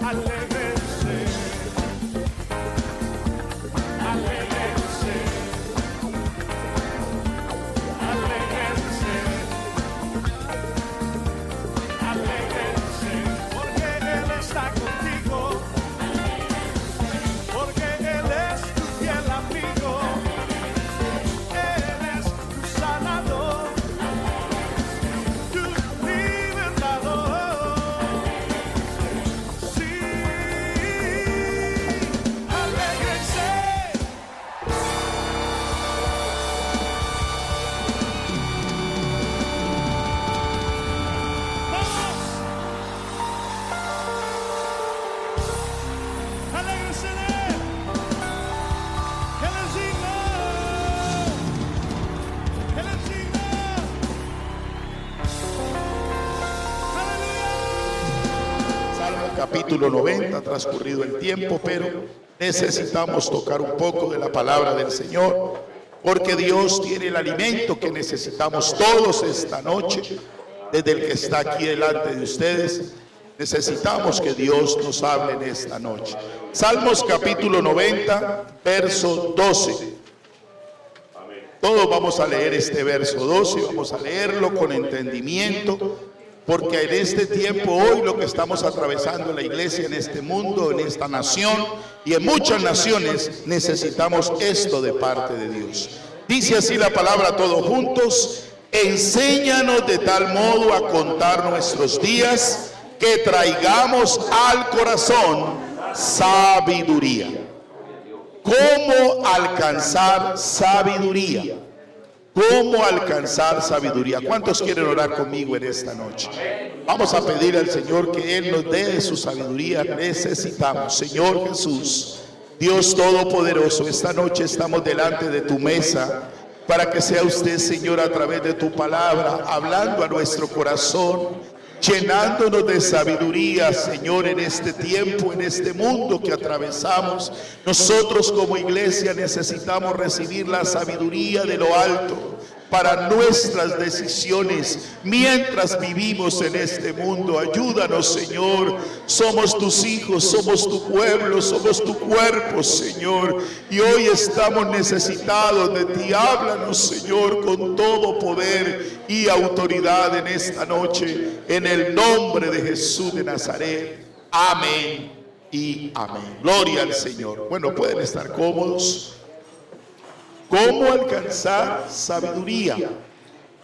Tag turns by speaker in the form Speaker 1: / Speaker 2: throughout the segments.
Speaker 1: Alégrense, alégrense, alégrense, alégrense, porque Él está contigo, porque Él es tu fiel amigo, Él es tu sanador, tu libertador. Sí, alégrense. Vamos, alégrense de Él. Él es digno, Él es digno. Aleluya.
Speaker 2: Salmo capítulo 90, transcurrido el tiempo, pero necesitamos tocar un poco de la palabra del Señor, porque Dios tiene el alimento que necesitamos todos esta noche. Desde el que está aquí delante de ustedes, necesitamos que Dios nos hable en esta noche. Salmos capítulo 90, verso 12. Todos vamos a leer este verso 12, vamos a leerlo con entendimiento, porque en este tiempo, hoy, lo que estamos atravesando en la iglesia, en este mundo, en esta nación y en muchas naciones, necesitamos esto de parte de Dios. Dice así la palabra, todos juntos: enséñanos de tal modo a contar nuestros días, que traigamos al corazón sabiduría. ¿Cómo alcanzar sabiduría? ¿Cómo alcanzar sabiduría? ¿Cuántos quieren orar conmigo en esta noche? Vamos a pedir al Señor que Él nos dé su sabiduría. Necesitamos, Señor Jesús, Dios Todopoderoso, esta noche estamos delante de tu mesa para que sea usted, Señor, a través de tu palabra, hablando a nuestro corazón, llenándonos de sabiduría, Señor, en este tiempo, en este mundo que atravesamos. Nosotros como iglesia necesitamos recibir la sabiduría de lo alto para nuestras decisiones mientras vivimos en este mundo. Ayúdanos, Señor. Somos tus hijos, somos tu pueblo, somos tu cuerpo, Señor, y hoy estamos necesitados de ti. Háblanos, Señor, con todo poder y autoridad en esta noche, en el nombre de Jesús de Nazaret. Amén y amén. Gloria al Señor. Bueno, pueden estar cómodos. ¿Cómo alcanzar sabiduría?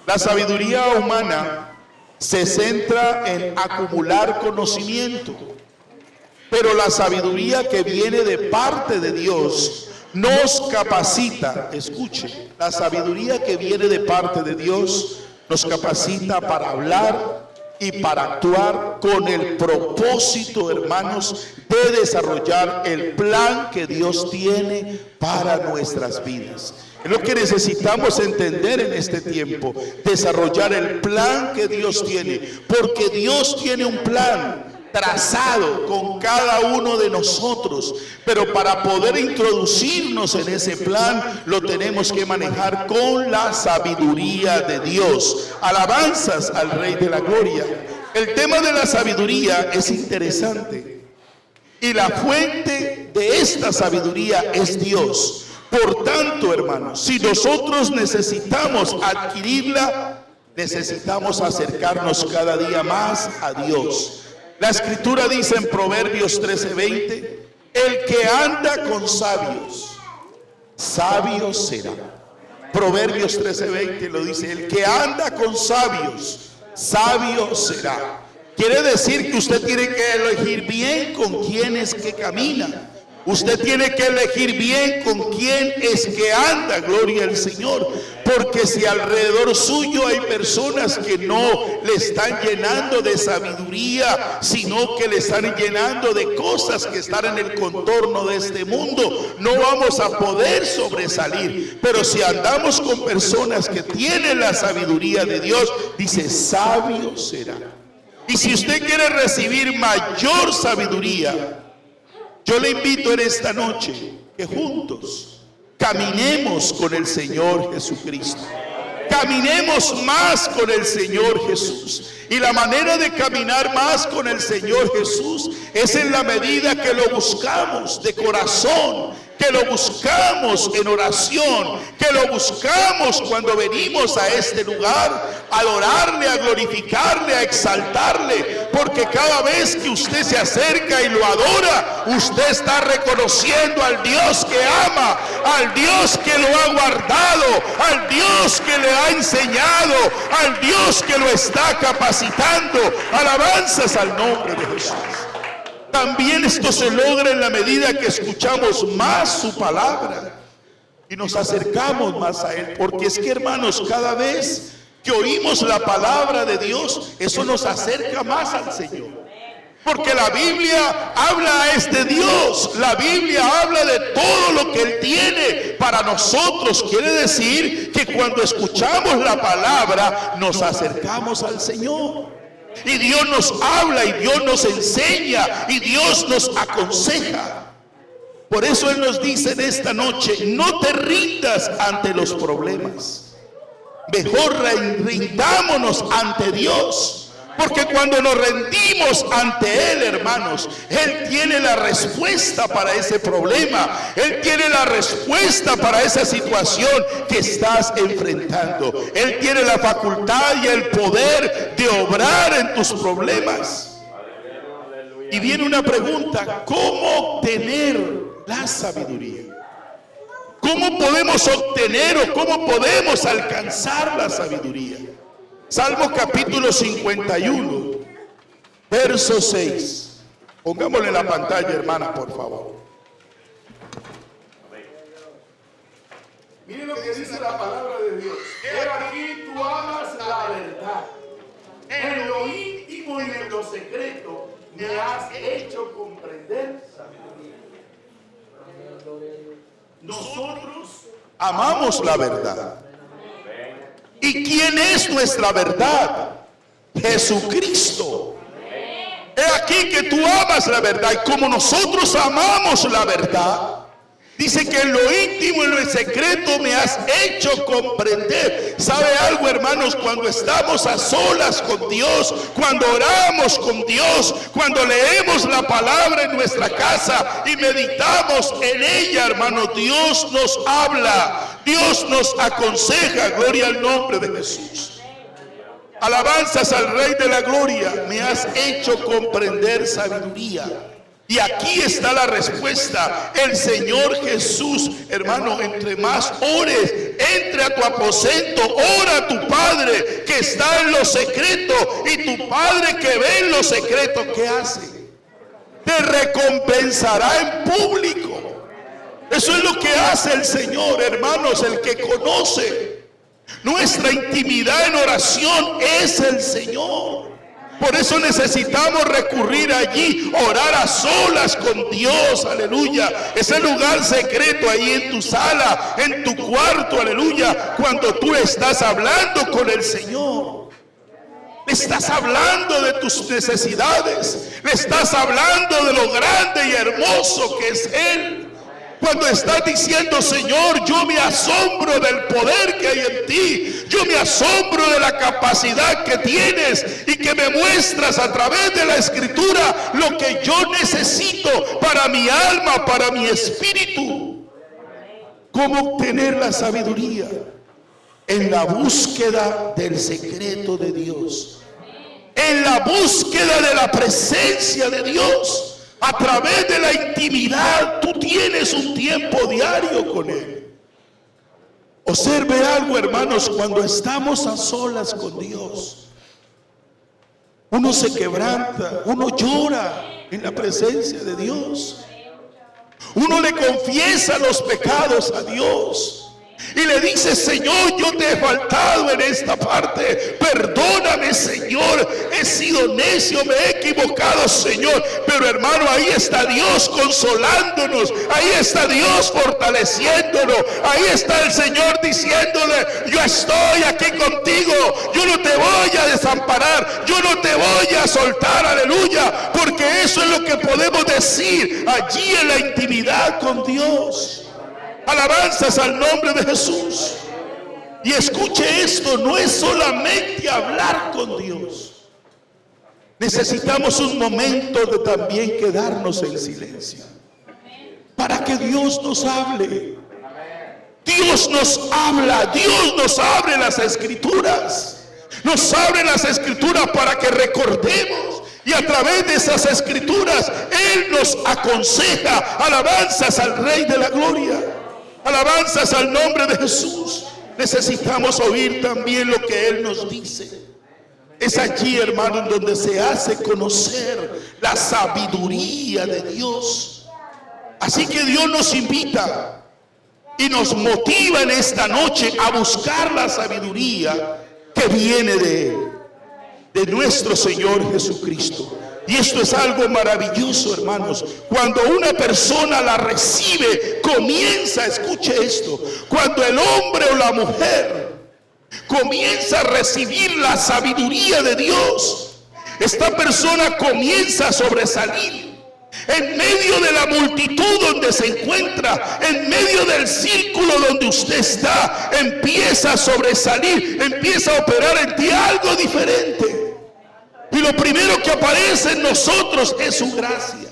Speaker 2: La sabiduría humana se centra en acumular conocimiento, pero la sabiduría que viene de parte de Dios nos capacita. Escuche, la sabiduría que viene de parte de Dios nos capacita para hablar y para actuar con el propósito, hermanos, de desarrollar el plan que Dios tiene para nuestras vidas. Es lo que necesitamos entender en este tiempo, desarrollar el plan que Dios tiene, porque Dios tiene un plan trazado con cada uno de nosotros, pero para poder introducirnos en ese plan lo tenemos que manejar con la sabiduría de Dios. Alabanzas al Rey de la Gloria. El tema de la sabiduría es interesante y la fuente de esta sabiduría es Dios. Por tanto, hermanos, si nosotros necesitamos adquirirla, necesitamos acercarnos cada día más a Dios. La escritura dice en Proverbios 13:20, el que anda con sabios, sabio será. Proverbios 13:20 lo dice, el que anda con sabios, sabio será. Quiere decir que usted tiene que elegir bien con quién es que camina. Usted tiene que elegir bien con quién es que anda, gloria al Señor, porque si alrededor suyo hay personas que no le están llenando de sabiduría, sino que le están llenando de cosas que están en el contorno de este mundo, no vamos a poder sobresalir. Pero si andamos con personas que tienen la sabiduría de Dios, dice, sabio será. Y si usted quiere recibir mayor sabiduría, yo le invito en esta noche que juntos caminemos con el Señor Jesucristo. Caminemos más con el Señor Jesús. Y la manera de caminar más con el Señor Jesús es en la medida que lo buscamos de corazón, que lo buscamos en oración, que lo buscamos cuando venimos a este lugar, a adorarle, a glorificarle, a exaltarle, porque cada vez que usted se acerca y lo adora, usted está reconociendo al Dios que ama, al Dios que lo ha guardado, al Dios que le ha enseñado, al Dios que lo está capacitando. Alabanzas al nombre de Jesús. También esto se logra en la medida que escuchamos más su palabra y nos acercamos más a Él. Porque es que, hermanos, cada vez que oímos la palabra de Dios, eso nos acerca más al Señor. Porque la Biblia habla de Dios, la Biblia habla de todo lo que Él tiene para nosotros. Quiere decir que cuando escuchamos la palabra, nos acercamos al Señor. Y Dios nos habla, y Dios nos enseña, y Dios nos aconseja. Por eso Él nos dice en esta noche: no te rindas ante los problemas. Mejor rindámonos ante Dios. Porque cuando nos rendimos ante Él, hermanos, Él tiene la respuesta para ese problema. Él tiene la respuesta para esa situación que estás enfrentando. Él tiene la facultad y el poder de obrar en tus problemas. Y viene una pregunta: ¿cómo obtener la sabiduría? ¿Cómo podemos obtener o cómo podemos alcanzar la sabiduría? Salmo capítulo 51, verso 6. Pongámosle en la pantalla, hermana, por favor. Miren lo que dice la palabra de Dios. He aquí tú amas la verdad. En lo íntimo y en lo secreto me has hecho comprender. Nosotros amamos la verdad. ¿Y quién es nuestra verdad? Jesucristo. He aquí que tú amas la verdad, y como nosotros amamos la verdad, dice que en lo íntimo y en lo secreto me has hecho comprender. ¿Sabe algo, hermanos? Cuando estamos a solas con Dios, cuando oramos con Dios, cuando leemos la palabra en nuestra casa y meditamos en ella, hermanos, Dios nos habla, Dios nos aconseja. Gloria al nombre de Jesús. Alabanzas al Rey de la Gloria. Me has hecho comprender sabiduría. Y aquí está la respuesta. El Señor Jesús, hermano, entre más ores, entre a tu aposento, ora a tu Padre que está en lo secreto, y tu Padre que ve en lo secreto, ¿qué hace? Te recompensará en público. Eso es lo que hace el Señor, hermanos. El que conoce nuestra intimidad en oración es el Señor. Por eso necesitamos recurrir allí, orar a solas con Dios, aleluya. Ese lugar secreto ahí en tu sala, en tu cuarto, aleluya. Cuando tú estás hablando con el Señor, le estás hablando de tus necesidades, le estás hablando de lo grande y hermoso que es Él. Cuando estás diciendo: Señor, yo me asombro del poder que hay en ti, yo me asombro de la capacidad que tienes y que me muestras a través de la Escritura lo que yo necesito para mi alma, para mi espíritu. ¿Cómo obtener la sabiduría? En la búsqueda del secreto de Dios, en la búsqueda de la presencia de Dios. A través de la intimidad, tú tienes un tiempo diario con Él. Observe algo, hermanos, cuando estamos a solas con Dios, uno se quebranta, uno llora en la presencia de Dios. Uno le confiesa los pecados a Dios y le dice: Señor, yo te he faltado en esta parte, perdóname, Señor, he sido necio, me he equivocado, Señor. Pero, hermano, ahí está Dios consolándonos, ahí está Dios fortaleciéndonos, ahí está el Señor diciéndole: yo estoy aquí contigo, yo no te voy a desamparar, yo no te voy a soltar, aleluya. Porque eso es lo que podemos decir allí en la intimidad con Dios. Alabanzas al nombre de Jesús. Y escuche esto, no es solamente hablar con Dios. Necesitamos un momento de también quedarnos en silencio para que Dios nos hable. Dios nos habla, Dios nos abre las escrituras. Nos abre las escrituras para que recordemos, y a través de esas escrituras Él nos aconseja. Alabanzas al Rey de la Gloria, alabanzas al nombre de Jesús. Necesitamos oír también lo que Él nos dice. Es allí, hermano, en donde se hace conocer la sabiduría de Dios. Así que Dios nos invita y nos motiva en esta noche a buscar la sabiduría que viene de Él, de nuestro Señor Jesucristo. Y esto es algo maravilloso, hermanos. Cuando una persona la recibe, comienza, escuche esto, cuando el hombre o la mujer comienza a recibir la sabiduría de Dios, esta persona comienza a sobresalir. En medio de la multitud donde se encuentra, en medio del círculo donde usted está, empieza a sobresalir, empieza a operar en ti algo diferente. Y lo primero que aparece en nosotros es su gracia.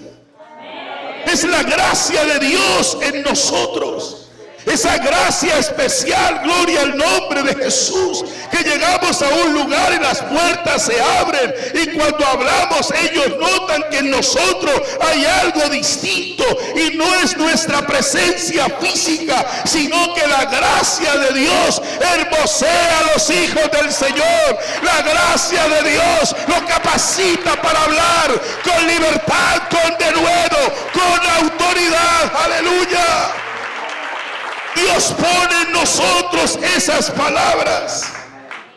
Speaker 2: Es la gracia de Dios en nosotros. Esa gracia especial, gloria al nombre de Jesús, que llegamos a un lugar y las puertas se abren, y cuando hablamos ellos notan que en nosotros hay algo distinto, y no es nuestra presencia física, sino que la gracia de Dios hermosea a los hijos del Señor. La gracia de Dios lo capacita para hablar con libertad, con denuedo, con autoridad. Aleluya. Dios pone en nosotros esas palabras.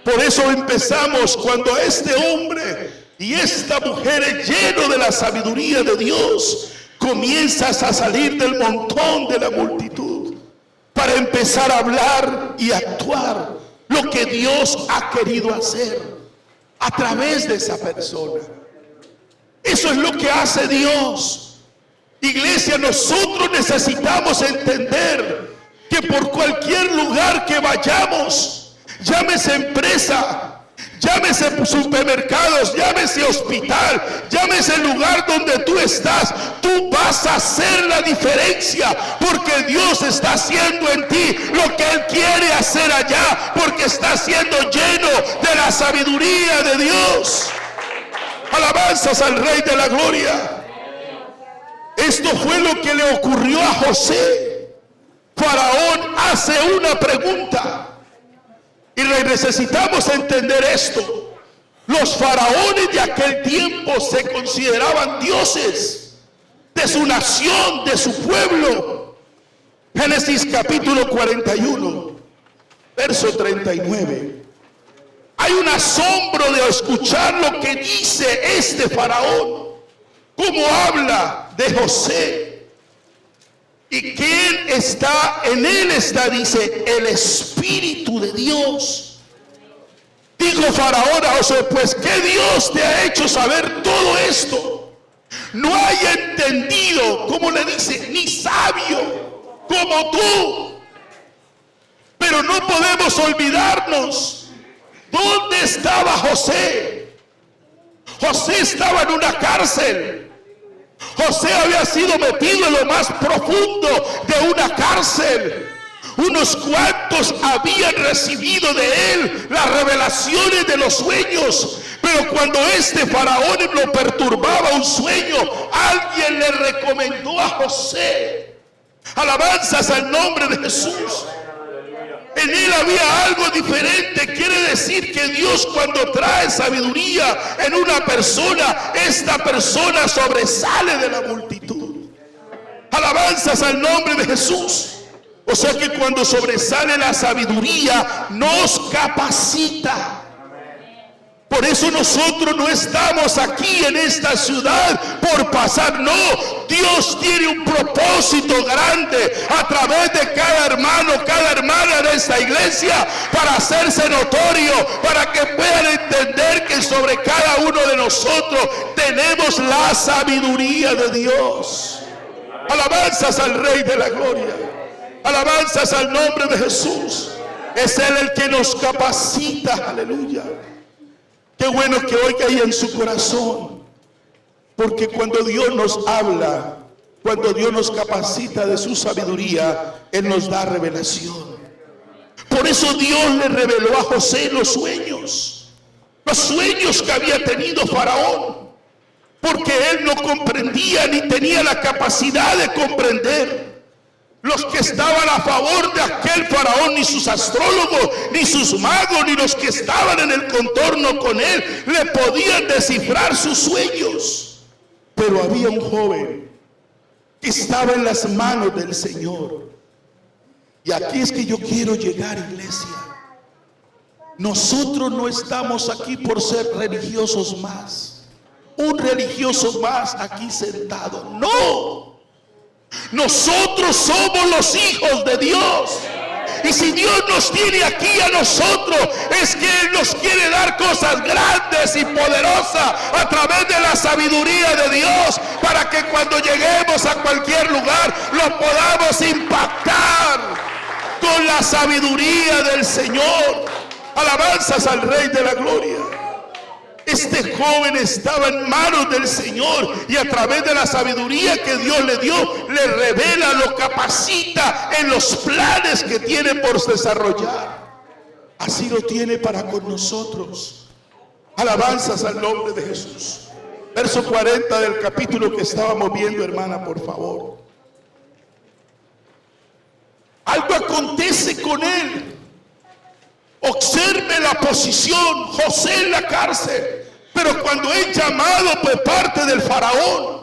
Speaker 2: Por eso empezamos cuando este hombre y esta mujer, lleno de la sabiduría de Dios, comienzas a salir del montón de la multitud para empezar a hablar y actuar lo que Dios ha querido hacer a través de esa persona. Eso es lo que hace Dios. Iglesia, nosotros necesitamos entender que por cualquier lugar que vayamos, llámese empresa, llámese supermercados, llámese hospital, llámese lugar donde tú estás, tú vas a hacer la diferencia, porque Dios está haciendo en ti lo que Él quiere hacer allá, porque está siendo lleno de la sabiduría de Dios. Alabanzas al Rey de la Gloria. Esto fue lo que le ocurrió a José. Faraón hace una pregunta, y necesitamos entender esto. Los faraones de aquel tiempo se consideraban dioses de su nación, de su pueblo. Génesis capítulo 41, verso 39. Hay un asombro de escuchar lo que dice este faraón, cómo habla de José. Y quién está en él, dice, el Espíritu de Dios. Dijo Faraón a José: pues ¿qué Dios te ha hecho saber todo esto? No hay entendido, como le dice, ni sabio como tú. Pero no podemos olvidarnos dónde estaba José. José estaba en una cárcel. José había sido metido en lo más profundo de una cárcel. Unos cuantos habían recibido de él las revelaciones de los sueños, pero cuando este faraón lo perturbaba un sueño, alguien le recomendó a José. Alabanzas al nombre de Jesús. En él había algo diferente. Quiere decir que Dios, cuando trae sabiduría en una persona, esta persona sobresale de la multitud. Alabanzas al nombre de Jesús. O sea que cuando sobresale la sabiduría, nos capacita. Por eso nosotros no estamos aquí en esta ciudad por pasar, no. Dios tiene un propósito grande a través de cada hermano, cada hermana de esta iglesia, para hacerse notorio, para que puedan entender que sobre cada uno de nosotros tenemos la sabiduría de Dios. Alabanzas al Rey de la Gloria. Alabanzas al nombre de Jesús. Es Él el que nos capacita. Aleluya. Qué bueno que oiga ahí en su corazón. Porque cuando Dios nos habla, cuando Dios nos capacita de su sabiduría, Él nos da revelación. Por eso Dios le reveló a José los sueños que había tenido Faraón. Porque él no comprendía ni tenía la capacidad de comprender. Los que estaban a favor de aquel Faraón, ni sus astrólogos, ni sus magos, ni los que estaban en el contorno con él, le podían descifrar sus sueños. Pero había un joven que estaba en las manos del Señor. Y aquí es que yo quiero llegar, iglesia. Nosotros no estamos aquí por ser religiosos más. Un religioso más aquí sentado. No. Nosotros somos los hijos de Dios. Y si Dios nos tiene aquí a nosotros, es que Él nos quiere dar cosas grandes y poderosas a través de la sabiduría de Dios, para que cuando lleguemos a cualquier lugar lo podamos impactar con la sabiduría del Señor. Alabanzas al Rey de la Gloria. Este joven estaba en manos del Señor, y a través de la sabiduría que Dios le dio, le revela, lo capacita en los planes que tiene por desarrollar. Así lo tiene para con nosotros. Alabanzas al nombre de Jesús. Verso 40 del capítulo que estábamos viendo, hermana, por favor. Algo acontece con él. Observe la posición, José en la cárcel, pero cuando es llamado por parte del faraón,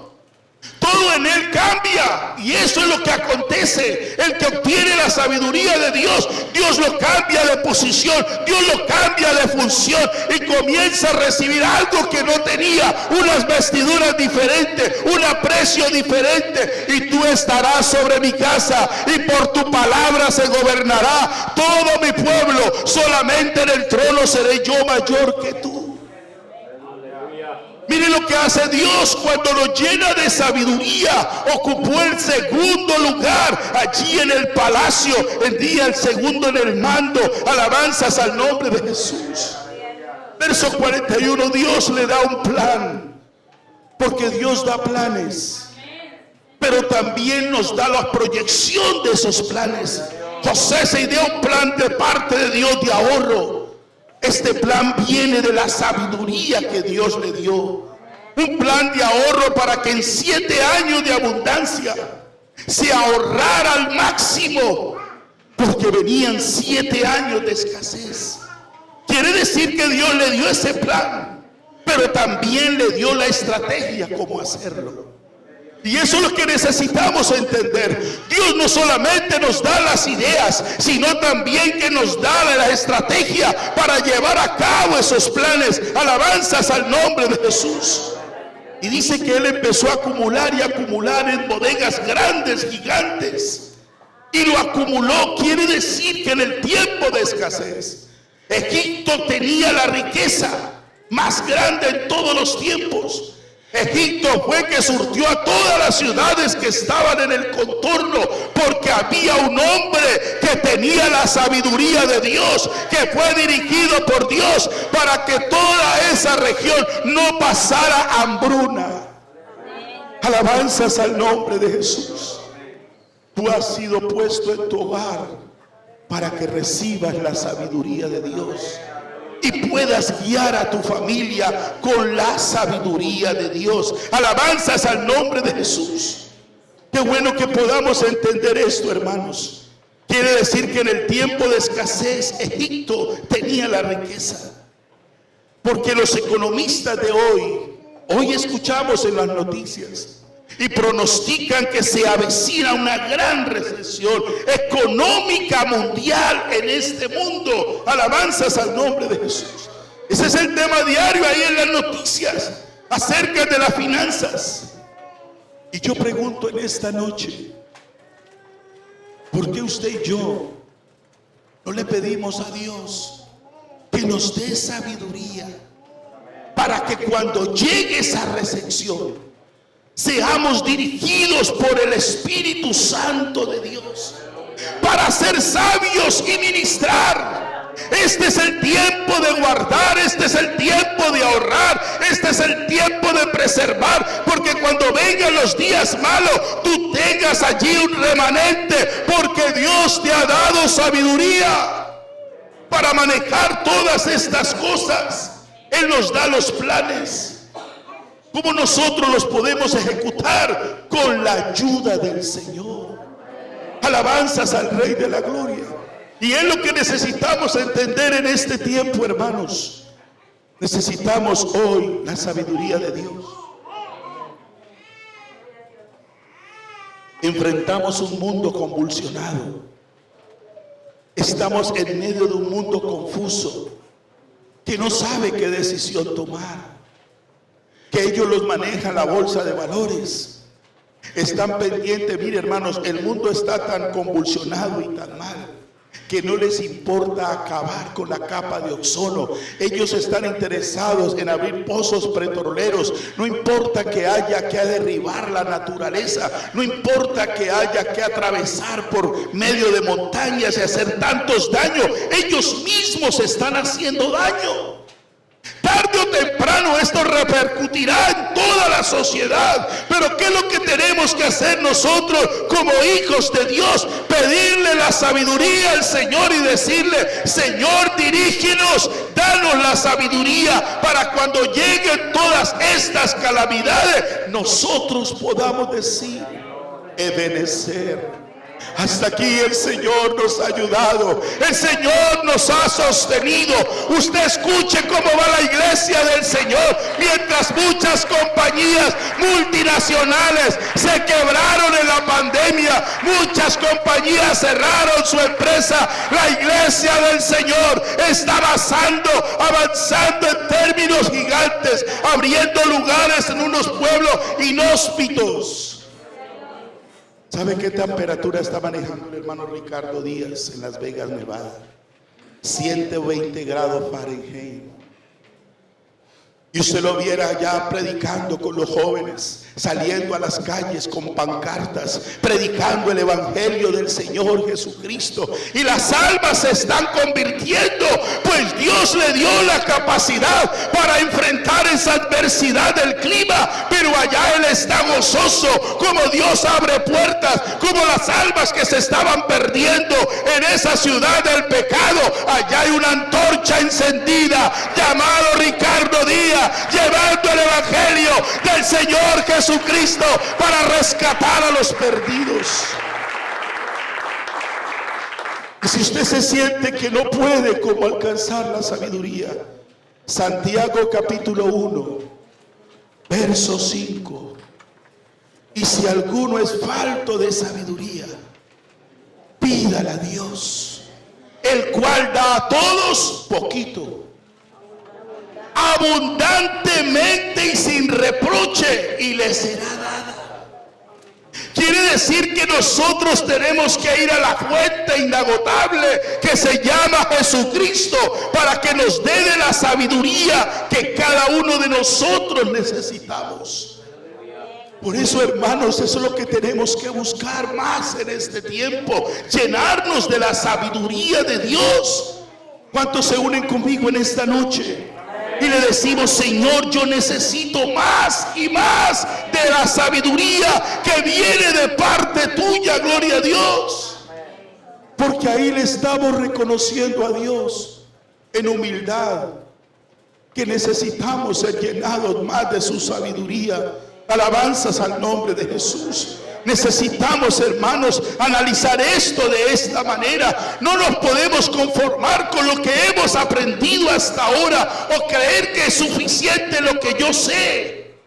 Speaker 2: todo en él cambia. Y eso es lo que acontece. El que obtiene la sabiduría de Dios, Dios lo cambia de posición, Dios lo cambia de función, y comienza a recibir algo que no tenía, unas vestiduras diferentes, un aprecio diferente. Y tú estarás sobre mi casa, y por tu palabra se gobernará todo mi pueblo. Solamente en el trono seré yo mayor que tú. Mire lo que hace Dios cuando nos llena de sabiduría. Ocupó el segundo lugar allí en el palacio, el segundo en el mando. Alabanzas al nombre de Jesús. Verso 41, Dios le da un plan, porque Dios da planes, pero también nos da la proyección de esos planes. José se ideó un plan de parte de Dios de ahorro. Este plan viene de la sabiduría que Dios le dio. Un plan de ahorro para que en 7 años de abundancia se ahorrara al máximo, porque venían 7 años de escasez. Quiere decir que Dios le dio ese plan, pero también le dio la estrategia cómo hacerlo. Y eso es lo que necesitamos entender. Dios no solamente nos da las ideas, sino también que nos da la estrategia para llevar a cabo esos planes. Alabanzas al nombre de Jesús. Y dice que él empezó a acumular y acumular en bodegas grandes, gigantes. Y lo acumuló. Quiere decir que en el tiempo de escasez, Egipto tenía la riqueza más grande en todos los tiempos. Egipto fue que surtió a todas las ciudades que estaban en el contorno, porque había un hombre que tenía la sabiduría de Dios, que fue dirigido por Dios para que toda esa región no pasara hambruna. Alabanzas al nombre de Jesús. Tú has sido puesto en tu hogar para que recibas la sabiduría de Dios y puedas guiar a tu familia con la sabiduría de Dios. Alabanzas al nombre de Jesús. Qué bueno que podamos entender esto, hermanos. Quiere decir que en el tiempo de escasez Egipto tenía la riqueza, porque los economistas de hoy escuchamos en las noticias y pronostican que se avecina una gran recesión económica mundial en este mundo. Alabanzas al nombre de Jesús. Ese es el tema diario ahí en las noticias acerca de las finanzas. Y yo pregunto en esta noche, ¿por qué usted y yo no le pedimos a Dios que nos dé sabiduría para que cuando llegue esa recesión seamos dirigidos por el Espíritu Santo de Dios? para ser sabios y ministrar. Este es el tiempo de guardar, este es el tiempo de ahorrar, este es el tiempo de preservar, porque cuando vengan los días malos, tú tengas allí un remanente, porque Dios te ha dado sabiduría para manejar todas estas cosas. Él nos da los planes. ¿Cómo nosotros los podemos ejecutar? Con la ayuda del Señor. Alabanzas al Rey de la Gloria. Y es lo que necesitamos entender en este tiempo, hermanos. Necesitamos hoy la sabiduría de Dios. Enfrentamos un mundo convulsionado. Estamos en medio de un mundo confuso, que no sabe qué decisión tomar. Que ellos los manejan la bolsa de valores. Están pendientes. Mire, hermanos, el mundo está tan convulsionado y tan mal que no les importa acabar con la capa de ozono. Ellos están interesados en abrir pozos petroleros. No importa que haya que derribar la naturaleza, no importa que haya que atravesar por medio de montañas y hacer tantos daños. Ellos mismos están haciendo daño. Tarde o temprano esto repercutirá en toda la sociedad. Pero ¿qué es lo que tenemos que hacer nosotros como hijos de Dios? Pedirle la sabiduría al Señor y decirle: Señor, dirígenos, danos la sabiduría para cuando lleguen todas estas calamidades, nosotros podamos decir: Ebenezer. Hasta aquí el Señor nos ha ayudado, el Señor nos ha sostenido. Usted escuche cómo va la iglesia del Señor, mientras muchas compañías multinacionales se quebraron en la pandemia, muchas compañías cerraron su empresa. La iglesia del Señor está avanzando en términos gigantes, abriendo lugares en unos pueblos inhóspitos. ¿Sabe qué temperatura está manejando el hermano Ricardo Díaz en Las Vegas, Nevada? 120 grados Fahrenheit. Y usted lo viera allá predicando con los jóvenes, saliendo a las calles con pancartas, predicando el evangelio del Señor Jesucristo. Y las almas se están convirtiendo, pues Dios le dio la capacidad para enfrentar esa adversidad del clima. Pero allá Él está gozoso, como Dios abre puertas, como las almas que se estaban perdiendo en esa ciudad del pecado. Allá hay una antorcha encendida llamado Ricardo Díaz, llevando el evangelio del Señor Jesucristo para rescatar a los perdidos. Y si usted se siente que no puede como alcanzar la sabiduría, Santiago capítulo 1 verso 5: y si alguno es falto de sabiduría, pídala a Dios, el cual da a todos poquito, abundantemente y sin reproche, y le será dada. Quiere decir que nosotros tenemos que ir a la fuente inagotable que se llama Jesucristo, para que nos dé de la sabiduría que cada uno de nosotros necesitamos. Por eso, hermanos, eso es lo que tenemos que buscar más en este tiempo: llenarnos de la sabiduría de Dios. ¿Cuántos se unen conmigo en esta noche? Y le decimos: Señor, yo necesito más y más de la sabiduría que viene de parte tuya, gloria a Dios. Porque ahí le estamos reconociendo a Dios en humildad que necesitamos ser llenados más de su sabiduría. Alabanzas al nombre de Jesús. Necesitamos, hermanos, analizar esto de esta manera. No nos podemos conformar con lo que hemos aprendido hasta ahora o creer que es suficiente lo que yo sé.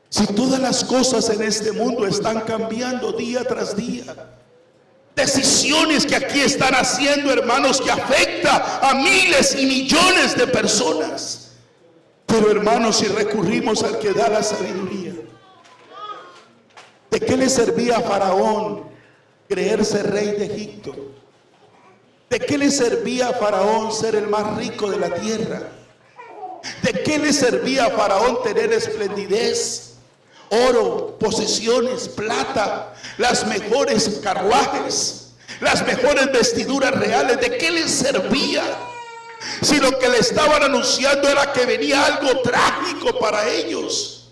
Speaker 2: Si todas las cosas en este mundo están cambiando día tras día, decisiones que aquí están haciendo, hermanos, que afecta a miles y millones de personas. Pero, hermanos, si recurrimos al que da la sabiduría, ¿de qué le servía a Faraón creerse rey de Egipto? ¿De qué le servía a Faraón ser el más rico de la tierra? ¿De qué le servía a Faraón tener esplendidez, oro, posesiones, plata, las mejores carruajes, las mejores vestiduras reales. ¿De qué les servía? Si lo que le estaban anunciando era que venía algo trágico para ellos.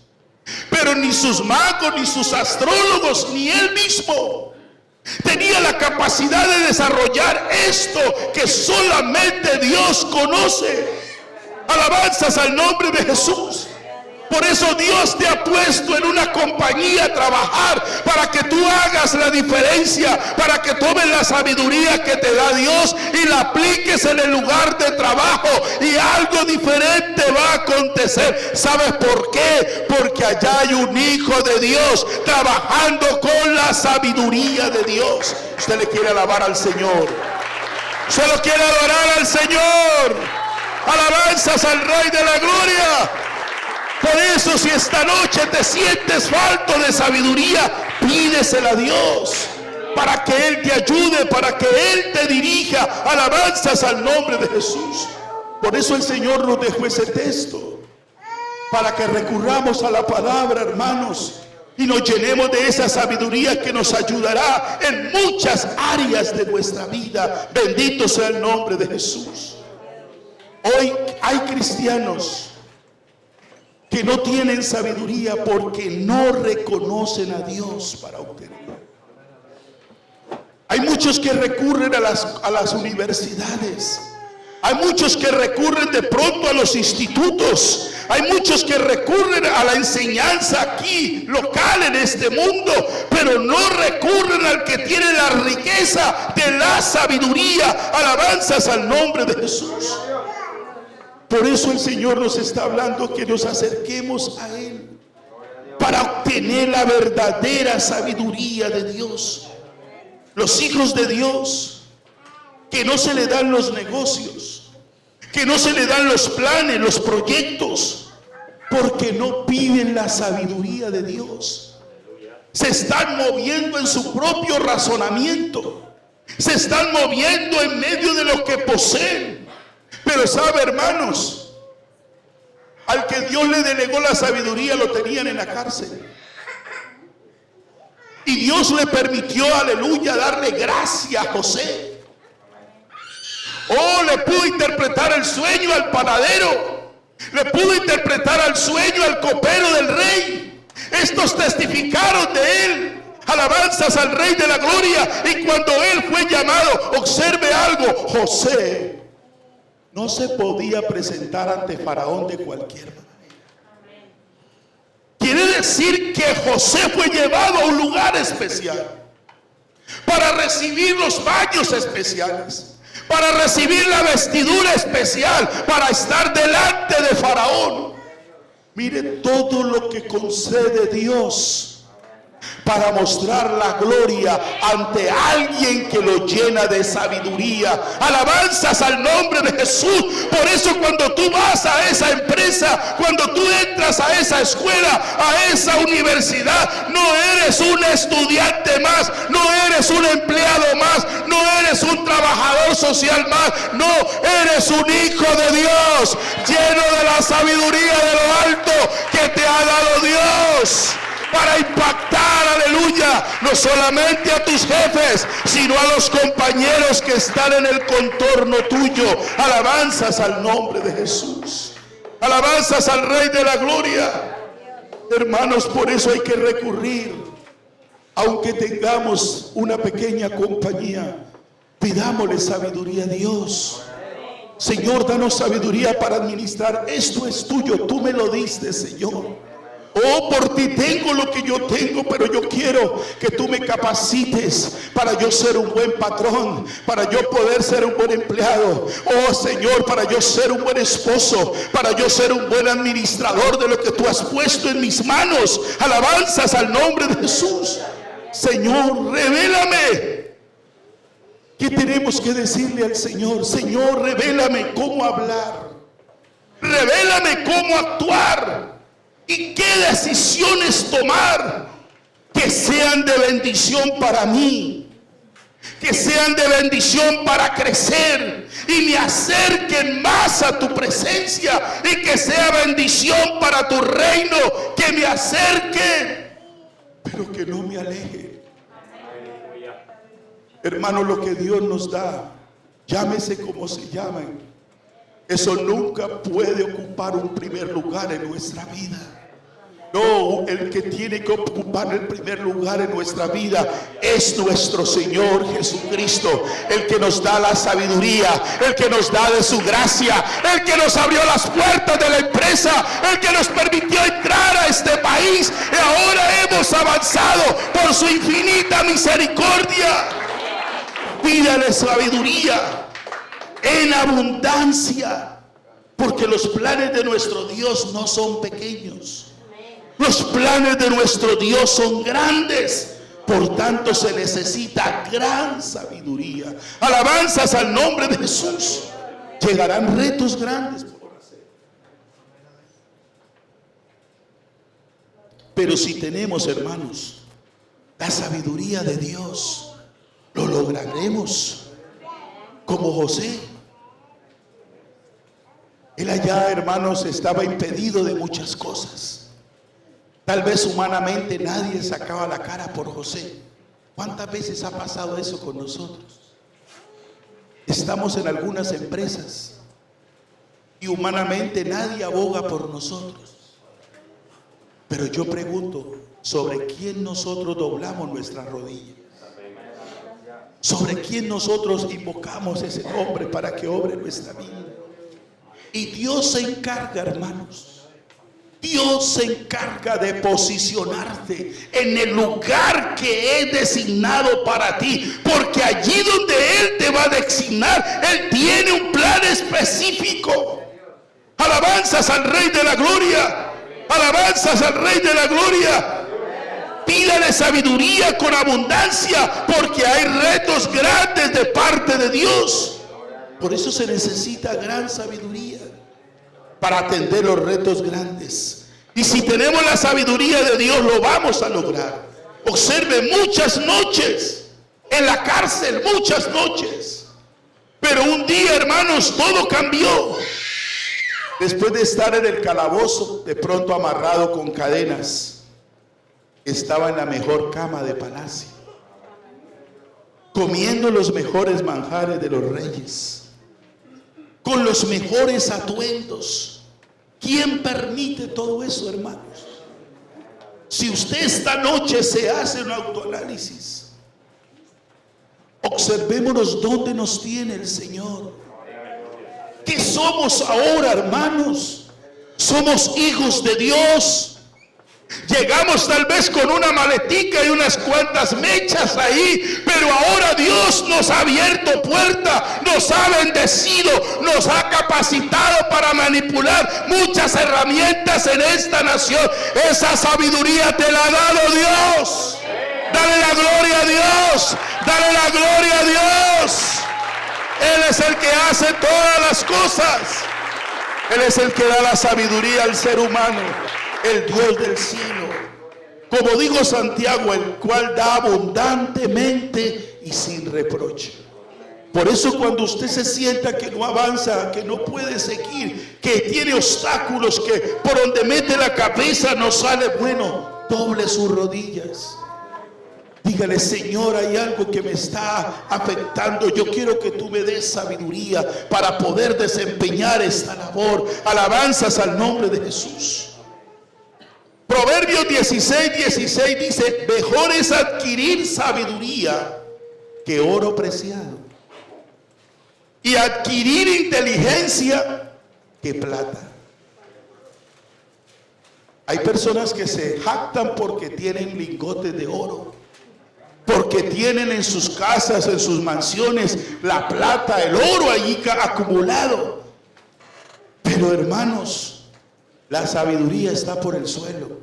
Speaker 2: Pero ni sus magos, ni sus astrólogos, ni él mismo tenía la capacidad de desarrollar esto que solamente Dios conoce. Alabanzas al nombre de Jesús. Por eso Dios te ha puesto en una compañía a trabajar, para que tú hagas la diferencia, para que tomes la sabiduría que te da Dios y la apliques en el lugar de trabajo, y algo diferente va a acontecer. ¿Sabes por qué? Porque allá hay un hijo de Dios trabajando con la sabiduría de Dios. Usted le quiere alabar al Señor. Usted lo quiere adorar al Señor. Alabanzas al Rey de la Gloria. Por eso, si esta noche te sientes falto de sabiduría, pídesela a Dios, para que Él te ayude, para que Él te dirija. Alabanzas al nombre de Jesús. Por eso el Señor nos dejó ese texto, para que recurramos a la palabra, hermanos, y nos llenemos de esa sabiduría que nos ayudará en muchas áreas de nuestra vida. Bendito sea el nombre de Jesús. Hoy hay cristianos que no tienen sabiduría porque no reconocen a Dios para obtenerla. Hay muchos que recurren a las universidades. Hay muchos que recurren de pronto a los institutos. Hay muchos que recurren a la enseñanza aquí local en este mundo, pero no recurren al que tiene la riqueza de la sabiduría. Alabanzas al nombre de Jesús. Por eso el Señor nos está hablando que nos acerquemos a Él para obtener la verdadera sabiduría de Dios. Los hijos de Dios, que no se le dan los negocios, que no se le dan los planes, los proyectos, porque no piden la sabiduría de Dios. Se están moviendo en su propio razonamiento, se están moviendo en medio de lo que poseen. Pero sabe, hermanos, al que Dios le delegó la sabiduría lo tenían en la cárcel. Y Dios le permitió, aleluya, darle gracia a José. Oh, le pudo interpretar el sueño al panadero, le pudo interpretar el sueño al copero del rey. Estos testificaron de él. Alabanzas al Rey de la Gloria. Y cuando él fue llamado, observe algo, José no se podía presentar ante Faraón de cualquier manera. Quiere decir que José fue llevado a un lugar especial para recibir los baños especiales, para recibir la vestidura especial, para estar delante de Faraón. Mire todo lo que concede Dios para mostrar la gloria ante alguien que lo llena de sabiduría. Alabanzas al nombre de Jesús. Por eso cuando tú vas a esa empresa, cuando tú entras a esa escuela, a esa universidad, no eres un estudiante más, no eres un empleado más, no eres un trabajador social más, no, eres un hijo de Dios, lleno de la sabiduría de lo alto que te ha dado Dios, para impactar, aleluya, no solamente a tus jefes, sino a los compañeros que están en el contorno tuyo. Alabanzas al nombre de Jesús. Alabanzas al Rey de la Gloria. Hermanos, por eso hay que recurrir, aunque tengamos una pequeña compañía, pidámosle sabiduría a Dios. Señor, danos sabiduría para administrar. Esto es tuyo, tú me lo diste, Señor. Oh, por ti tengo lo que yo tengo, pero yo quiero que tú me capacites para yo ser un buen patrón, para yo poder ser un buen empleado. Oh, Señor, para yo ser un buen esposo, para yo ser un buen administrador de lo que tú has puesto en mis manos. Alabanzas al nombre de Jesús. Señor, revélame. ¿Qué tenemos que decirle al Señor? Señor, revélame cómo hablar, revélame cómo actuar y qué decisiones tomar que sean de bendición para mí, que sean de bendición para crecer y me acerquen más a tu presencia, y que sea bendición para tu reino, que me acerque pero que no me aleje. Hermano, lo que Dios nos da, llámese como se llamen, eso nunca puede ocupar un primer lugar en nuestra vida. No, el que tiene que ocupar el primer lugar en nuestra vida es nuestro Señor Jesucristo, el que nos da la sabiduría, el que nos da de su gracia, el que nos abrió las puertas de la empresa, el que nos permitió entrar a este país y ahora hemos avanzado por su infinita misericordia. Pídale sabiduría en abundancia, porque los planes de nuestro Dios no son pequeños. Los planes de nuestro Dios son grandes, por tanto se necesita gran sabiduría. Alabanzas al nombre de Jesús. Llegarán retos grandes por hacer, pero si tenemos, hermanos, la sabiduría de Dios, lo lograremos. Como José, él allá, hermanos, estaba impedido de muchas cosas. Tal vez humanamente nadie sacaba la cara por José. ¿Cuántas veces ha pasado eso con nosotros? Estamos en algunas empresas y humanamente nadie aboga por nosotros. Pero yo pregunto, ¿sobre quién nosotros doblamos nuestras rodillas? ¿Sobre quién nosotros invocamos ese nombre para que obre nuestra vida? Y Dios se encarga, hermanos. Dios se encarga de posicionarte en el lugar que es designado para ti, porque allí donde Él te va a designar, Él tiene un plan específico. Alabanzas al Rey de la Gloria. Alabanzas al Rey de la Gloria. Pídale sabiduría con abundancia, porque hay retos grandes de parte de Dios. Por eso se necesita gran sabiduría para atender los retos grandes. Y si tenemos la sabiduría de Dios, lo vamos a lograr. Observe, muchas noches en la cárcel, muchas noches. Pero un día, hermanos, todo cambió. Después de estar en el calabozo, de pronto amarrado con cadenas, estaba en la mejor cama de palacio, comiendo los mejores manjares de los reyes, con los mejores atuendos. ¿Quién permite todo eso, hermanos? Si usted esta noche se hace un autoanálisis, observémonos dónde nos tiene el Señor. ¿Qué somos ahora, hermanos? Somos hijos de Dios. Llegamos tal vez con una maletica y unas cuantas mechas ahí, pero ahora Dios nos ha abierto puerta, nos ha bendecido, nos ha capacitado para manipular muchas herramientas en esta nación. Esa sabiduría te la ha dado Dios. Dale la gloria a Dios, dale la gloria a Dios. Él es el que hace todas las cosas. Él es el que da la sabiduría al ser humano, el Dios del cielo. Como dijo Santiago, el cual da abundantemente y sin reproche. Por eso cuando usted se sienta que no avanza, que no puede seguir, que tiene obstáculos, que por donde mete la cabeza no sale, bueno, doble sus rodillas. Dígale: Señor, hay algo que me está afectando. Yo quiero que tú me des sabiduría para poder desempeñar esta labor. Alabanzas al nombre de Jesús. Proverbios 16:16 dice: mejor es adquirir sabiduría que oro preciado, y adquirir inteligencia que plata. Hay personas que se jactan porque tienen lingotes de oro, porque tienen en sus casas, en sus mansiones, la plata, el oro allí acumulado. Pero hermanos, la sabiduría está por el suelo.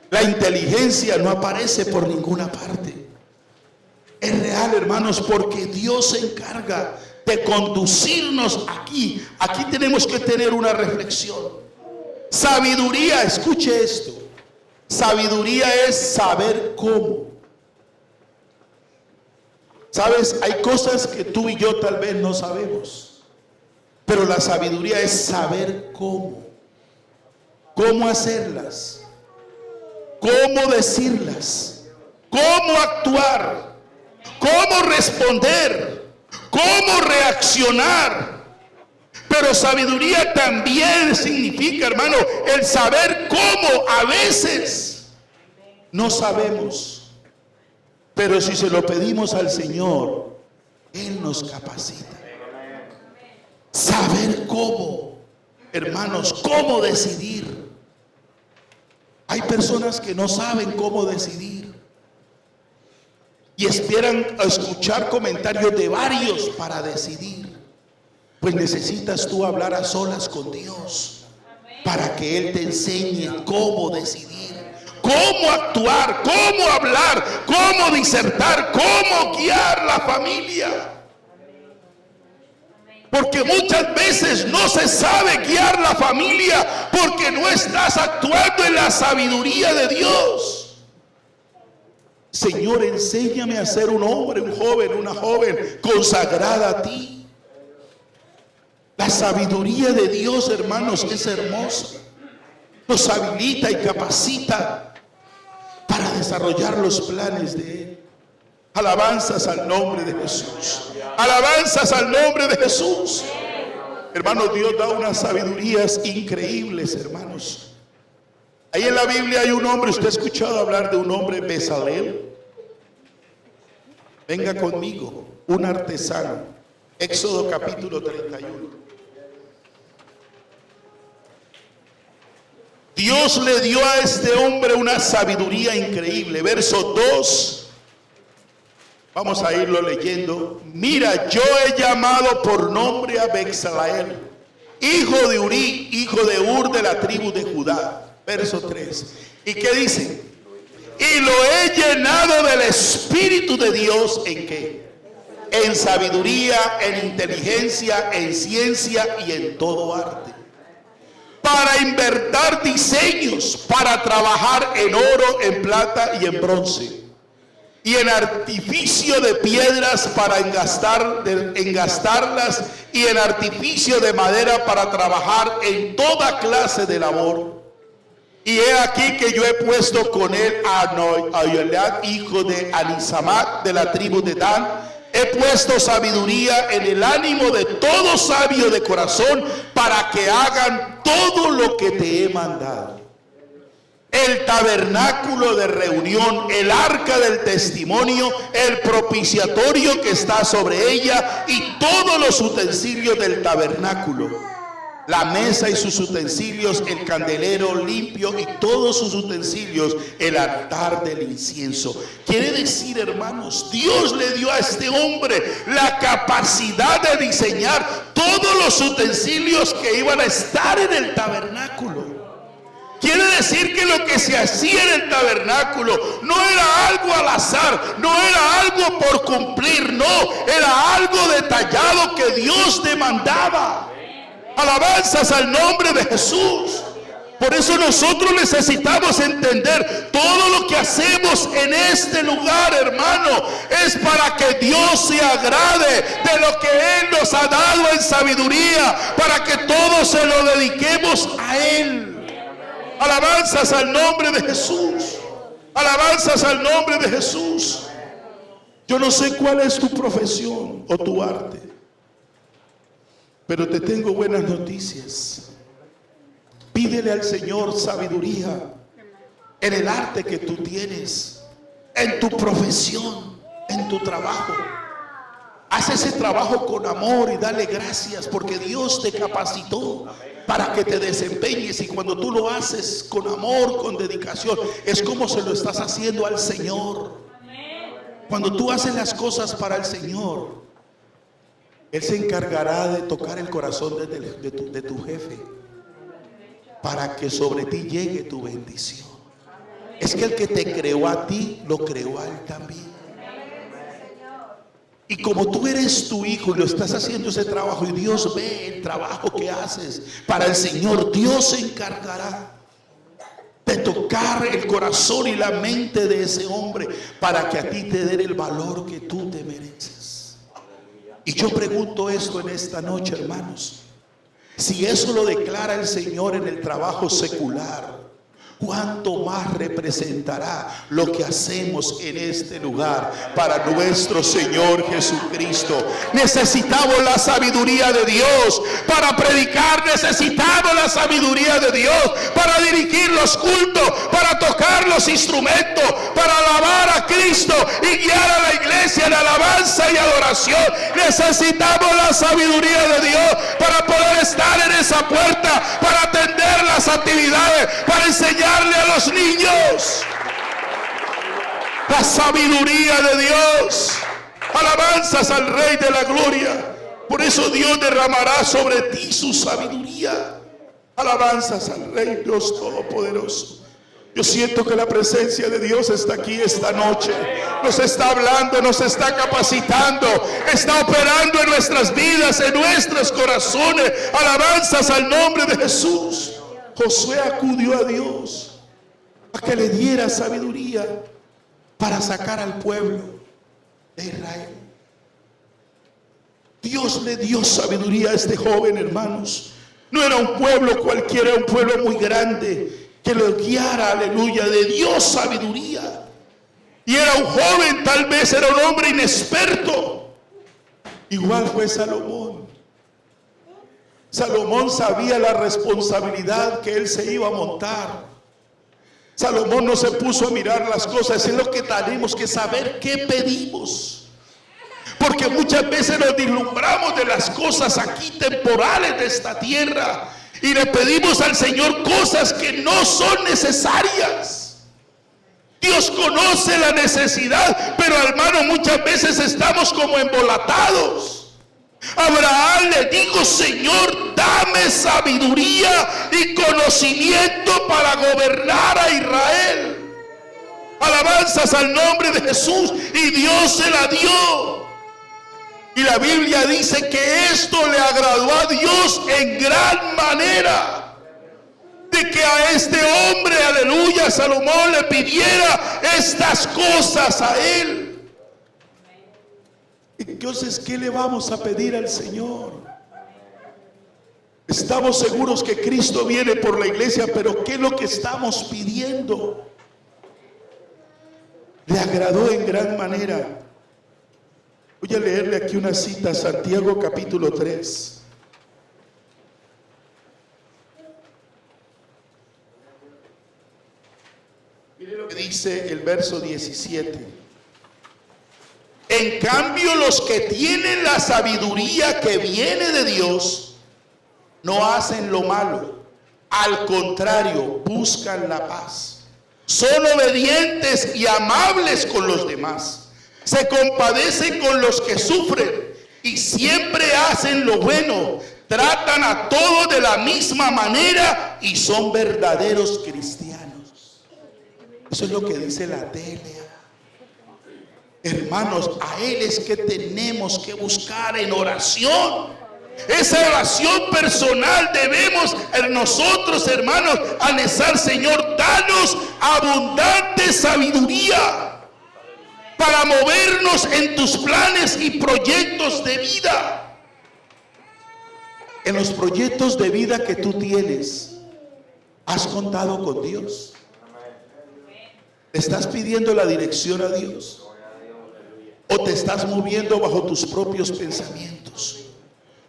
Speaker 2: La inteligencia no aparece por ninguna parte. Es real, hermanos, porque Dios se encarga de conducirnos aquí. Aquí tenemos que tener una reflexión. Sabiduría, escuche esto. Sabiduría es saber cómo. Sabes, hay cosas que tú y yo tal vez no sabemos, pero la sabiduría es saber cómo hacerlas, cómo decirlas, cómo actuar, cómo responder, cómo reaccionar. Pero sabiduría también significa, hermano, el saber cómo. A veces no sabemos, pero si se lo pedimos al Señor, Él nos capacita. Saber cómo, hermanos, cómo decidir. Hay personas que no saben cómo decidir y esperan escuchar comentarios de varios para decidir. Pues necesitas tú hablar a solas con Dios para que Él te enseñe cómo decidir, cómo actuar, cómo hablar, cómo disertar, cómo guiar la familia. Porque muchas veces no se sabe guiar la familia porque no estás actuando en la sabiduría de Dios. Señor, enséñame a ser un hombre, un joven, una joven consagrada a ti. La sabiduría de Dios, hermanos, es hermosa. Nos habilita y capacita para desarrollar los planes de Él. Alabanzas al nombre de Jesús. Alabanzas al nombre de Jesús. Hermanos, Dios da unas sabidurías increíbles, hermanos. Ahí en la Biblia hay un hombre, ¿usted ha escuchado hablar de un hombre Bezalel? Venga conmigo, un artesano. Éxodo capítulo 31. Dios le dio a este hombre una sabiduría increíble. Verso 2. Vamos a irlo leyendo. Mira, yo he llamado por nombre a Bezalel, hijo de Uri, hijo de Ur, de la tribu de Judá. Verso 3. ¿Y qué dice? Y lo he llenado del Espíritu de Dios. ¿En qué? En sabiduría, en inteligencia, en ciencia y en todo arte. Para inventar diseños, para trabajar en oro, en plata y en bronce. Y en artificio de piedras para engastarlas, y en artificio de madera para trabajar en toda clase de labor. Y he aquí que yo he puesto con él a Yoelad, hijo de Alisamat, de la tribu de Dan. He puesto sabiduría en el ánimo de todo sabio de corazón para que hagan todo lo que te he mandado. El tabernáculo de reunión, el arca del testimonio, el propiciatorio que está sobre ella y todos los utensilios del tabernáculo. La mesa y sus utensilios, el candelero limpio y todos sus utensilios, el altar del incienso. Quiere decir, hermanos, Dios le dio a este hombre la capacidad de diseñar todos los utensilios que iban a estar en el tabernáculo. Quiere decir que lo que se hacía en el tabernáculo no era algo al azar, no era algo por cumplir, no, era algo detallado que Dios demandaba. Alabanzas al nombre de Jesús. Por eso nosotros necesitamos entender todo lo que hacemos en este lugar, hermano, es para que Dios se agrade de lo que Él nos ha dado en sabiduría, para que todos se lo dediquemos a Él. Alabanzas al nombre de Jesús. Alabanzas al nombre de Jesús. Yo no sé cuál es tu profesión o tu arte, pero te tengo buenas noticias. Pídele al Señor sabiduría en el arte que tú tienes, en tu profesión, en tu trabajo. Haz ese trabajo con amor y dale gracias porque Dios te capacitó para que te desempeñes, y cuando tú lo haces con amor, con dedicación, es como se lo estás haciendo al Señor. Cuando tú haces las cosas para el Señor, Él se encargará de tocar el corazón de tu jefe para que sobre ti llegue tu bendición. Es que el que te creó a ti, lo creó a Él también. Y como tú eres tu hijo y lo estás haciendo ese trabajo y Dios ve el trabajo que haces para el Señor, Dios se encargará de tocar el corazón y la mente de ese hombre para que a ti te dé el valor que tú te mereces. Y yo pregunto esto en esta noche, hermanos. Si eso lo declara el Señor en el trabajo secular, ¿cuánto más representará lo que hacemos en este lugar para nuestro Señor Jesucristo? Necesitamos la sabiduría de Dios para predicar, necesitamos la sabiduría de Dios para dirigir los cultos, para tocar los instrumentos, para alabar a Cristo y guiar a la iglesia en alabanza y adoración. Necesitamos la sabiduría de Dios para poder estar en esa puerta, para atender las actividades, para enseñarle a los niños. La sabiduría de Dios. Alabanzas al Rey de la Gloria. Por eso Dios derramará sobre ti su sabiduría. Alabanzas al Rey Dios Todopoderoso. Yo siento que la presencia de Dios está aquí esta noche. Nos está hablando, nos está capacitando, está operando en nuestras vidas, en nuestros corazones. Alabanzas al nombre de Jesús. Josué acudió a Dios a que le diera sabiduría para sacar al pueblo de Israel. Dios le dio sabiduría a este joven, hermanos. No era un pueblo cualquiera, era un pueblo muy grande que lo guiara, aleluya, de Dios sabiduría. Y era un joven, tal vez era un hombre inexperto. Igual fue Salomón. Salomón sabía la responsabilidad que él se iba a montar. Salomón no se puso a mirar las cosas. Es lo que tenemos que saber, qué pedimos. Porque muchas veces nos deslumbramos de las cosas aquí temporales de esta tierra y le pedimos al Señor cosas que no son necesarias. Dios conoce la necesidad, pero hermano, muchas veces estamos como embolatados. Abraham le dijo: Señor, dame sabiduría y conocimiento para gobernar a Israel. Alabanzas al nombre de Jesús. Y Dios se la dio. Y la Biblia dice que esto le agradó a Dios en gran manera, de que a este hombre, aleluya, Salomón le pidiera estas cosas a él. Entonces, ¿qué le vamos a pedir al Señor? Estamos seguros que Cristo viene por la iglesia, pero ¿qué es lo que estamos pidiendo? Le agradó en gran manera. Voy a leerle aquí una cita, Santiago capítulo 3. Mire lo que dice el verso 17. En cambio, los que tienen la sabiduría que viene de Dios no hacen lo malo. Al contrario, buscan la paz. Son obedientes y amables con los demás. Se compadecen con los que sufren y siempre hacen lo bueno. Tratan a todos de la misma manera y son verdaderos cristianos. Eso es lo que dice la tele. Hermanos, a Él es que tenemos que buscar en oración. Esa oración personal debemos nosotros, hermanos, anhelar: Señor, danos abundante sabiduría para movernos en tus planes y proyectos de vida. En los proyectos de vida que tú tienes, ¿has contado con Dios? ¿Estás pidiendo la dirección a Dios? ¿O te estás moviendo bajo tus propios pensamientos?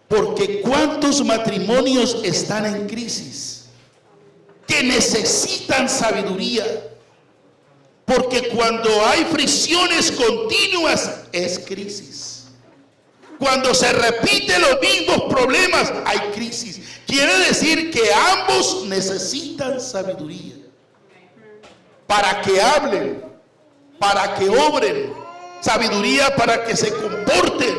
Speaker 2: Porque ¿cuántos matrimonios están en crisis que necesitan sabiduría? Porque cuando hay fricciones continuas es crisis. Cuando se repiten los mismos problemas hay crisis. Quiere decir que ambos necesitan sabiduría para que hablen, para que obren, sabiduría para que se comporten,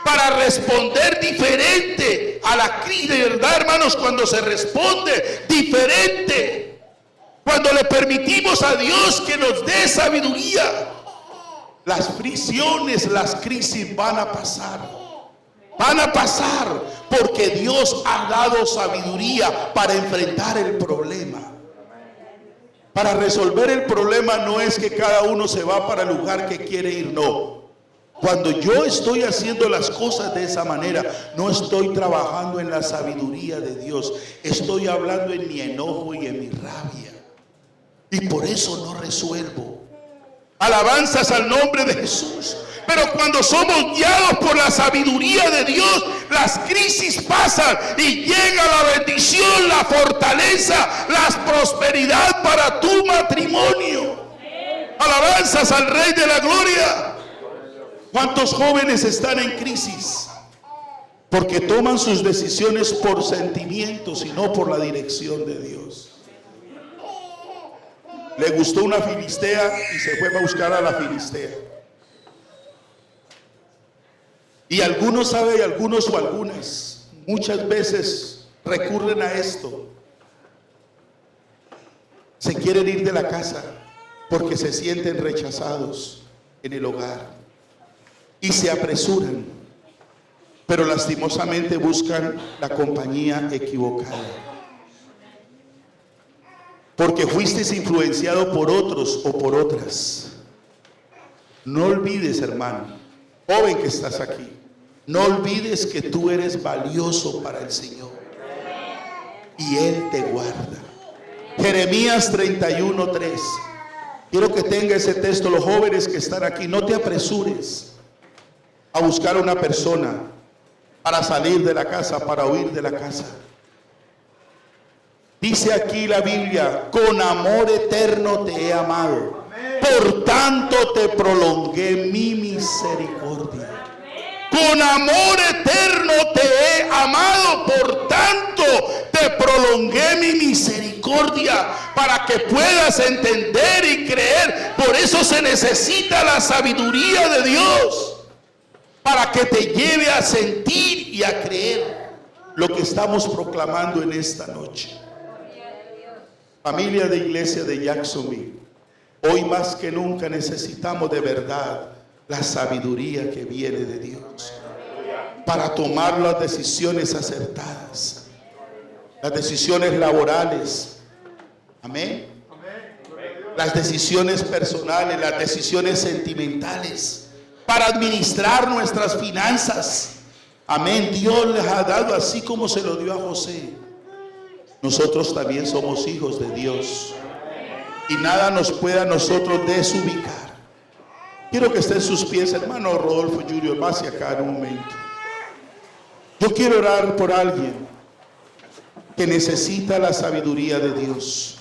Speaker 2: para responder diferente a la crisis. De verdad, hermanos, cuando se responde diferente, cuando le permitimos a Dios que nos dé sabiduría, las fricciones, las crisis van a pasar. Van a pasar porque Dios ha dado sabiduría para enfrentar el problema. Para resolver el problema no es que cada uno se va para el lugar que quiere ir, no. Cuando yo estoy haciendo las cosas de esa manera, no estoy trabajando en la sabiduría de Dios. Estoy hablando en mi enojo y en mi rabia. y por eso no resuelvo. Alabanzas al nombre de Jesús. Pero cuando somos guiados por la sabiduría de Dios, las crisis pasan y llega la bendición, la fortaleza, la prosperidad para tu matrimonio. Alabanzas al Rey de la Gloria. ¿Cuántos jóvenes están en crisis? Porque toman sus decisiones por sentimientos y no por la dirección de Dios. Le gustó una filistea y se fue a buscar a la filistea. Y algunos saben, algunos o algunas, muchas veces recurren a esto. Se quieren ir de la casa porque se sienten rechazados en el hogar y se apresuran, pero lastimosamente buscan la compañía equivocada. Porque fuiste influenciado por otros o por otras. No olvides, hermano, joven que estás aquí, no olvides que tú eres valioso para el Señor y Él te guarda. Jeremías 31:3. Quiero que tenga ese texto, los jóvenes que están aquí. No te apresures a buscar una persona para salir de la casa, para huir de la casa. Dice aquí la Biblia: con amor eterno te he amado, por tanto te prolongué mi misericordia. Con amor eterno te he amado, por tanto te prolongué mi misericordia, para que puedas entender y creer. Por eso se necesita la sabiduría de Dios, para que te lleve a sentir y a creer lo que estamos proclamando en esta noche. Familia de Iglesia de Jacksonville, hoy más que nunca necesitamos de verdad la sabiduría que viene de Dios para tomar las decisiones acertadas, las decisiones laborales, amén, las decisiones personales, las decisiones sentimentales, para administrar nuestras finanzas, amén. Dios les ha dado así como se lo dio a José. Nosotros también somos hijos de Dios y nada nos puede a nosotros desubicar. Quiero que estén sus pies, hermano Rodolfo Junior, va hacia acá en un momento. Yo quiero orar por alguien que necesita la sabiduría de Dios,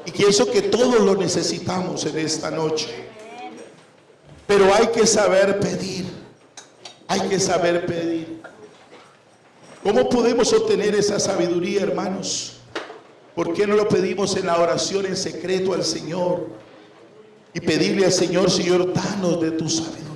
Speaker 2: y pienso que todos lo necesitamos en esta noche. Pero hay que saber pedir, hay que saber pedir. ¿Cómo podemos obtener esa sabiduría, hermanos? ¿Por qué no lo pedimos en la oración en secreto al Señor? Y pedirle al Señor: Señor, danos de tu sabiduría.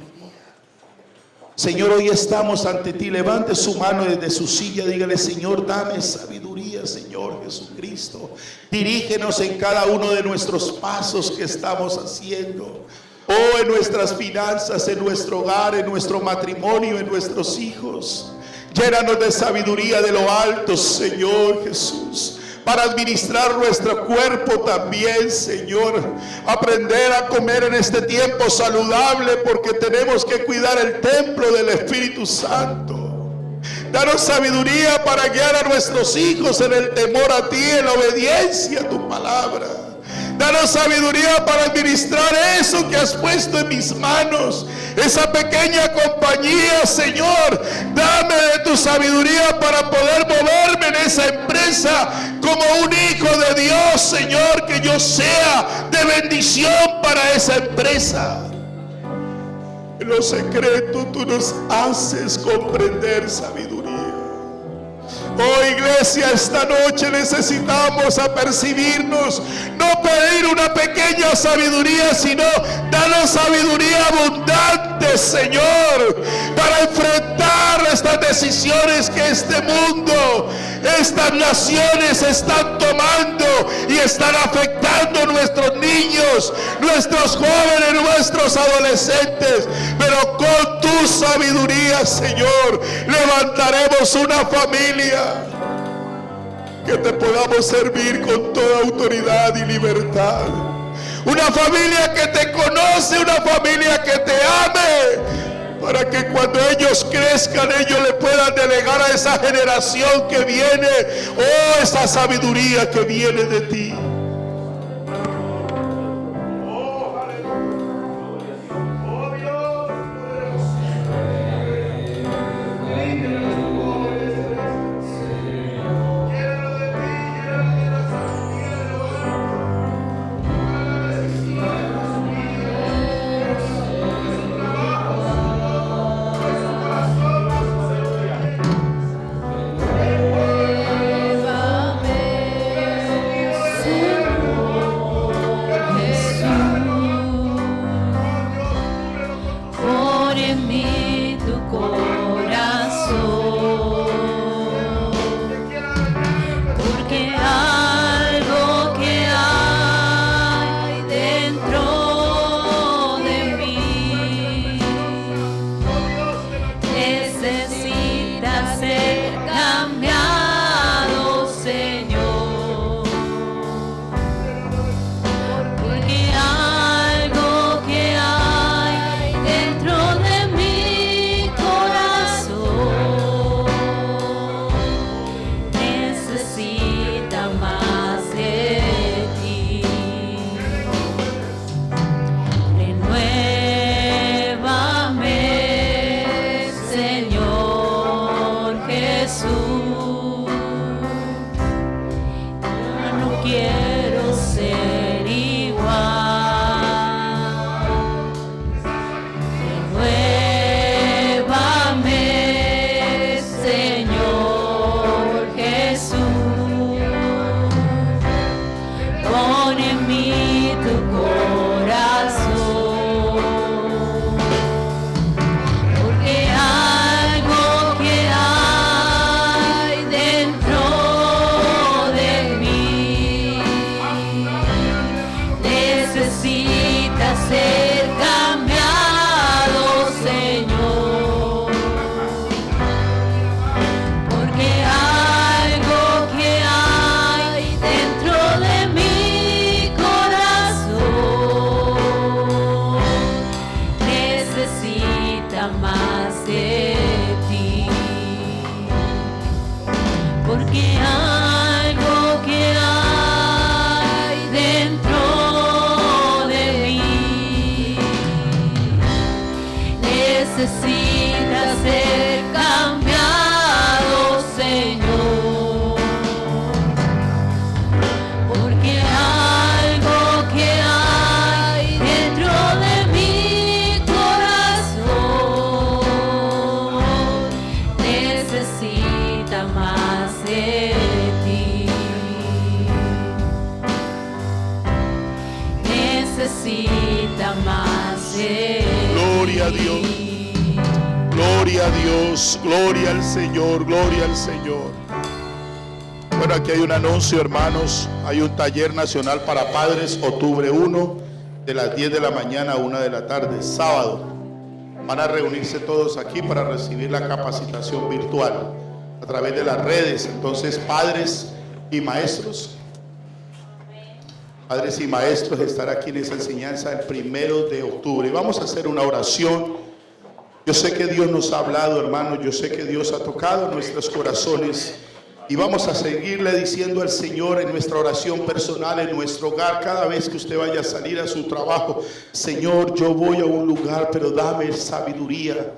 Speaker 2: Señor, hoy estamos ante ti. Levante su mano desde su silla, dígale: Señor, dame sabiduría, Señor Jesucristo. Dirígenos en cada uno de nuestros pasos que estamos haciendo. Oh, en nuestras finanzas, en nuestro hogar, en nuestro matrimonio, en nuestros hijos. Llénanos de sabiduría de lo alto, Señor Jesús, para administrar nuestro cuerpo también, Señor. Aprender a comer en este tiempo saludable, porque tenemos que cuidar el templo del Espíritu Santo. Danos sabiduría para guiar a nuestros hijos en el temor a ti, en la obediencia a tu palabra. Danos sabiduría para administrar eso que has puesto en mis manos, esa pequeña compañía, Señor. Dame de tu sabiduría para poder moverme en esa empresa como un hijo de Dios, Señor, que yo sea de bendición para esa empresa. En lo secreto tú nos haces comprender sabiduría. Oh, iglesia, esta noche necesitamos apercibirnos, no pedir una pequeña sabiduría, sino danos sabiduría abundante, Señor, para enfrentar estas decisiones que este mundo, estas naciones están tomando y están afectando nuestros niños, nuestros jóvenes, nuestros adolescentes. Pero con tu sabiduría, Señor, levantaremos una familia que te podamos servir con toda autoridad y libertad. Una familia que te conoce, una familia que te ame, para que cuando ellos crezcan, ellos le puedan delegar a esa generación que viene, oh, esa sabiduría que viene de ti.
Speaker 3: habita más en
Speaker 2: Gloria a Dios.
Speaker 3: mí.
Speaker 2: Gloria a Dios, gloria al Señor, gloria al Señor. Bueno, aquí hay un anuncio, hermanos. Hay un taller nacional para padres, octubre 1, de las 10 de la mañana a 1 de la tarde, sábado. Van a reunirse todos aquí para recibir la capacitación virtual a través de las redes. Entonces, padres y maestros estar aquí en esa enseñanza el 1 de octubre. Vamos a hacer una oración. Yo sé que Dios nos ha hablado, hermanos. Yo sé que Dios ha tocado nuestros corazones. Y vamos a seguirle diciendo al Señor en nuestra oración personal, en nuestro hogar, cada vez que usted vaya a salir a su trabajo: Señor, yo voy a un lugar, pero dame sabiduría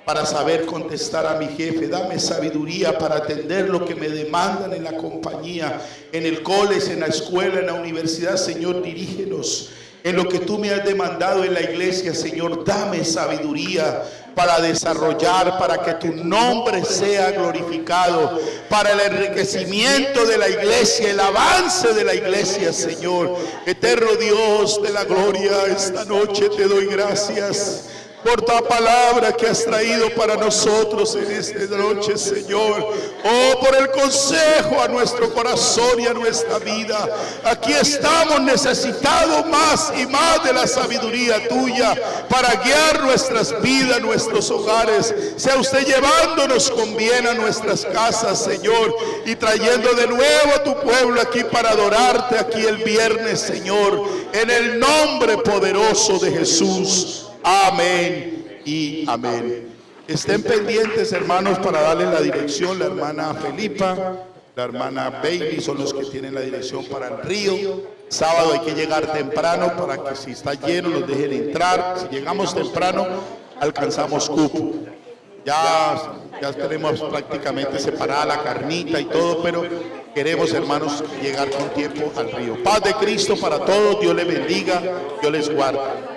Speaker 2: para saber contestar a mi jefe. Dame sabiduría para atender lo que me demandan en la compañía, en el college, en la escuela, en la universidad. Señor, dirígenos en lo que tú me has demandado en la iglesia. Señor, dame sabiduría para desarrollar, para que tu nombre sea glorificado, para el enriquecimiento de la iglesia, el avance de la iglesia. Señor, eterno Dios de la gloria, esta noche te doy gracias por tu palabra que has traído para nosotros en esta noche, Señor. Oh, por el consejo a nuestro corazón y a nuestra vida. Aquí estamos necesitados más y más de la sabiduría tuya para guiar nuestras vidas, nuestros hogares. Sea usted llevándonos con bien a nuestras casas, Señor, y trayendo de nuevo a tu pueblo aquí para adorarte aquí el viernes, Señor, en el nombre poderoso de Jesús. Amén y amén. Estén pendientes, hermanos, para darle la dirección. La hermana Felipa, la hermana Bailey son los que tienen la dirección para el río. Sábado hay que llegar temprano para que si está lleno los dejen entrar. Si llegamos temprano alcanzamos cupo. Ya tenemos prácticamente separada la carnita y todo, pero queremos, hermanos, llegar con tiempo al río. Paz de Cristo para todos. Dios les bendiga, Dios les guarde.